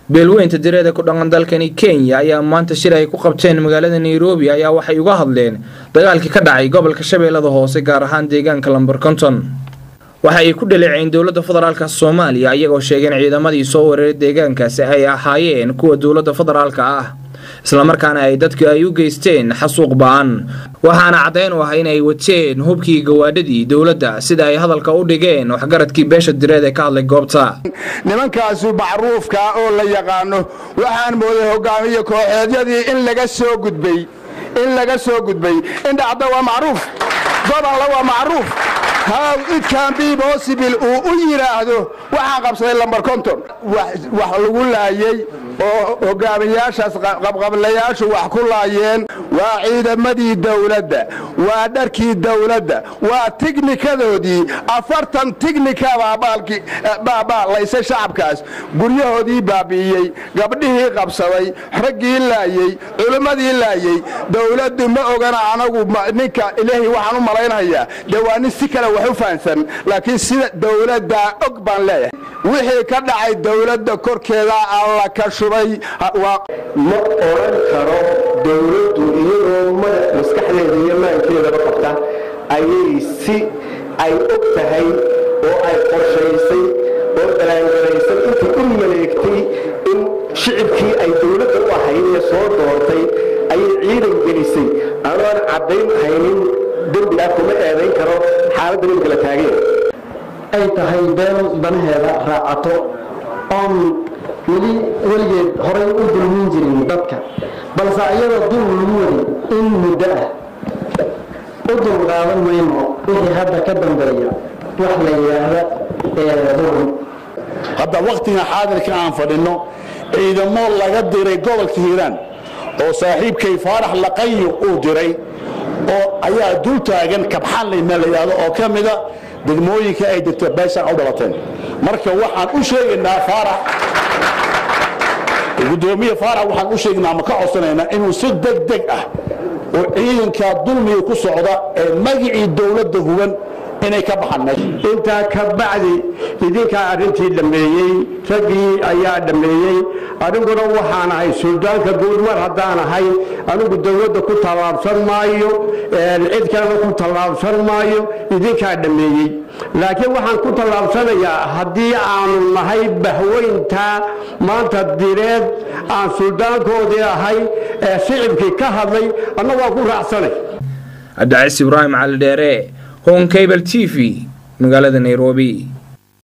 beelweynta direeda ku dhaqan dalkani Kenya ayaa maanta shir ay ku qabteen magaalada Nairobi ayaa waxay uga hadleen dagaalkii ka dhacay gobolka Shabeellada Hoose gaar ahaan deegaanka Lambar Konton. waxa ay ku dhaleeceyn dawladda federaalka Soomaaliya iyagoo sheegeen ciidamadii soo weeraray deegaankaasi ay ahaayeen kuwa dawladda federaalka ah isla markaana ay dadku ay u geysteen xasuuq baan waxaana cadeyn u ah in ay wateen hubkii gawaadhidii dawladda sida ay hadalka u dhigeen waxgaradkii beesha direed ka hadlay goobta nimankaas macruufka oo la yaqaano waxaan mooday hogaamiye kooxeedyadii in laga soo gudbay in dhacdo waa macruuf gobol waa macruuf how it can be possible oo yiraahdo waxa qabsaday Lambar Konton wax lagu laayay oo hogaamiyaashaas qabqablayaashu wax ku laayeen waa ciidamadii dawladda waa dharkii dawladda waa tiknikadoodii 40 tiknikada baalki laysa shacabkaas guryahoodii baabiyay gabdhihii qabsaday raggii laayay culimadii laayay dawladdu ma ogana anagu ninka ilaahi waxaan u malaynayaa dawaani si kale wax u faansan laakiin sida dawladda og baan leeyahay wixii ka dhacay dawladda korkeeda alla ka shubay ma oran karo dawladdu iyadoo maskaxdeeda iyo maankeeda qabta ayay si ay og tahay oo ay qorshaysay oo dalaangaraysay intii u maleegtay in shicibkii ay dawladda u ahayd ee soo doortay ay ciidan gelisay aan cadeyn haynin dambiga kuma eedayn karo xaaladda ninka la taagay ay tahay beel banaheeda raacato on weligeed horay u dulmin jirin dadka balse ayada dul lagu wadi in muddo u dulqaadan mayno wixii hadda ka dambeeya wax la yiraahdo dulmi hadda waqtiga xaadirka aan fadhino ciidamo laga diray gobolka Hiiraan oo saaxiibkay Faarax Laqayo uu diray oo ayaa dul taagan kabxan leeyahay oo kamida degmooyinka ay dadka beesha u dhalateen marka waxaan u sheegaynaa Faarax gudoomiye Faarax waxaan u sheegnaa ma ka codsanayna inuu si degdeg ah oo ciidanka dulmiga ku socda ee magacii dawladda huban inay ka baxaan inta ka bacdi idinka arintii dhameeyay ragii ayaa dhameeyay adiguna waxaan ahay suldaanka gobolmar hadaan ahay anigu dawladda ku talaabsan maayo cid kale ku talaabsan maayo idinka dhameeyay laakiin waxaan ku talaabsanayaa hadii aanu nahay bahweynta maanta direed aan suldaankoodii ahay shicibkii ka hadlay annagu waan ku raacsanay Abdi Ibrahim Al Dheere Home Cable TV magaalada Nairobi.